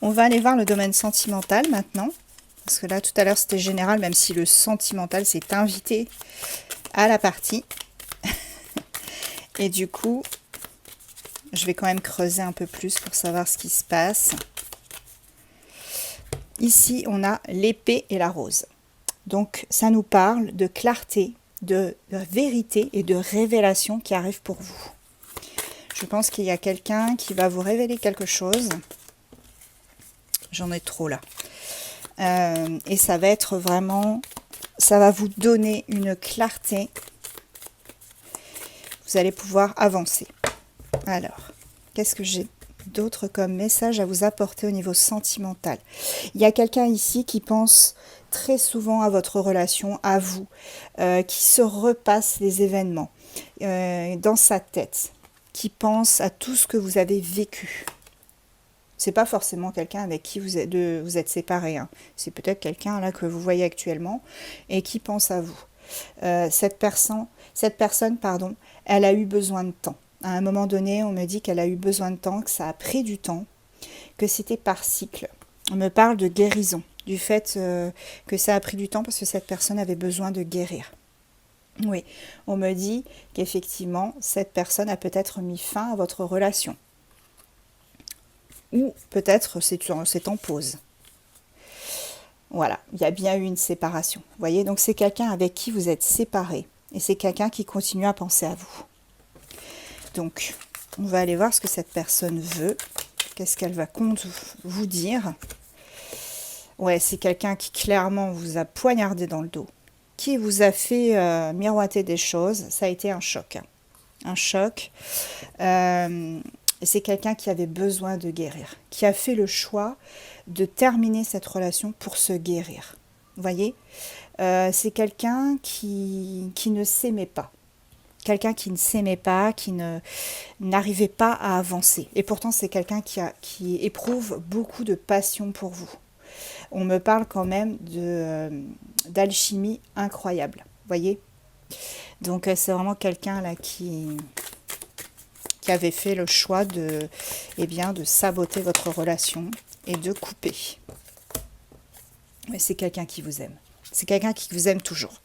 On va aller voir le domaine sentimental maintenant. Parce que là, tout à l'heure, c'était général, même si le sentimental s'est invité à la partie. Et du coup, je vais quand même creuser un peu plus pour savoir ce qui se passe. Ici, on a l'épée et la rose. Donc, ça nous parle de clarté, de vérité et de révélation qui arrive pour vous. Je pense qu'il y a quelqu'un qui va vous révéler quelque chose. J'en ai trop là. Et ça va être vraiment... Ça va vous donner une clarté. Vous allez pouvoir avancer. Alors, qu'est-ce que j'ai d'autre comme message à vous apporter au niveau sentimental? Il y a quelqu'un ici qui pense très souvent à votre relation, à vous, qui se repasse les événements dans sa tête, qui pense à tout ce que vous avez vécu. C'est pas forcément quelqu'un avec qui vous êtes séparés. Hein. C'est peut-être quelqu'un là que vous voyez actuellement et qui pense à vous. Cette personne, pardon, elle a eu besoin de temps. À un moment donné, on me dit qu'elle a eu besoin de temps, que ça a pris du temps, que c'était par cycle. On me parle de guérison, du fait que ça a pris du temps parce que cette personne avait besoin de guérir. Oui, on me dit qu'effectivement, cette personne a peut-être mis fin à votre relation. Ou peut-être c'est en pause. Voilà, il y a bien eu une séparation. Vous voyez, donc c'est quelqu'un avec qui vous êtes séparés. Et c'est quelqu'un qui continue à penser à vous. Donc, on va aller voir ce que cette personne veut. Qu'est-ce qu'elle va vous dire. Ouais, c'est quelqu'un qui clairement vous a poignardé dans le dos. Qui vous a fait miroiter des choses. Ça a été un choc. Un choc. C'est quelqu'un qui avait besoin de guérir. Qui a fait le choix de terminer cette relation pour se guérir. Vous voyez, c'est quelqu'un qui ne s'aimait pas. Quelqu'un qui ne s'aimait pas, qui n'arrivait pas à avancer. Et pourtant, c'est quelqu'un qui éprouve beaucoup de passion pour vous. On me parle quand même d'alchimie incroyable. Vous voyez? Donc, c'est vraiment quelqu'un là qui avait fait le choix de saboter votre relation et de couper. Mais c'est quelqu'un qui vous aime. C'est quelqu'un qui vous aime toujours.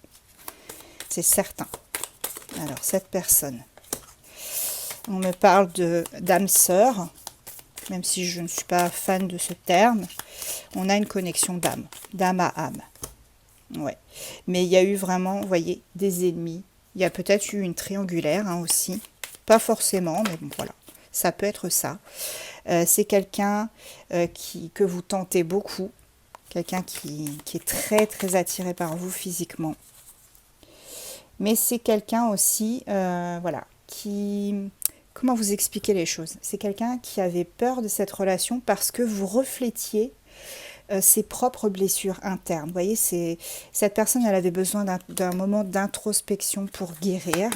C'est certain. Alors, cette personne. On me parle d'âme sœur, même si je ne suis pas fan de ce terme. On a une connexion d'âme, d'âme à âme. Ouais. Mais il y a eu vraiment, vous voyez, des ennemis. Il y a peut-être eu une triangulaire aussi. Pas forcément, mais bon, voilà. Ça peut être ça. C'est quelqu'un que vous tentez beaucoup. Quelqu'un qui est très, très attiré par vous physiquement. Mais c'est quelqu'un aussi, voilà, qui... Comment vous expliquer les choses? C'est quelqu'un qui avait peur de cette relation parce que vous reflétiez ses propres blessures internes. Vous voyez, cette personne, elle avait besoin d'un moment d'introspection pour guérir.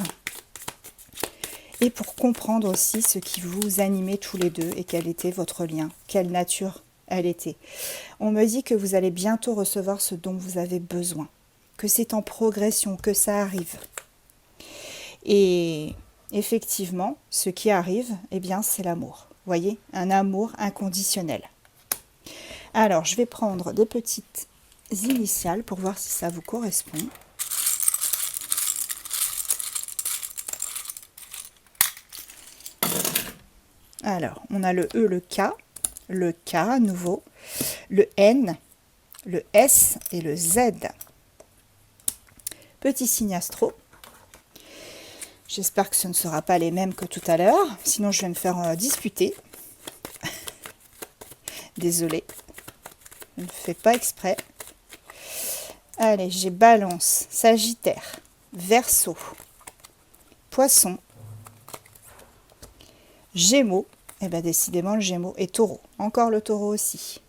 Et pour comprendre aussi ce qui vous animait tous les deux et quel était votre lien, quelle nature elle était. On me dit que vous allez bientôt recevoir ce dont vous avez besoin, que c'est en progression, que ça arrive. Et effectivement, ce qui arrive, eh bien, c'est l'amour. Vous voyez, un amour inconditionnel. Alors, je vais prendre des petites initiales pour voir si ça vous correspond. Alors, on a le E, le K à nouveau, le N, le S et le Z. Petit signe astro. J'espère que ce ne sera pas les mêmes que tout à l'heure, sinon je vais me faire disputer. Désolée, je ne fais pas exprès. Allez, j'ai Balance, Sagittaire, Verseau, Poisson, Gémeaux. Et bien décidément le Gémeaux et Taureau. Encore le Taureau aussi.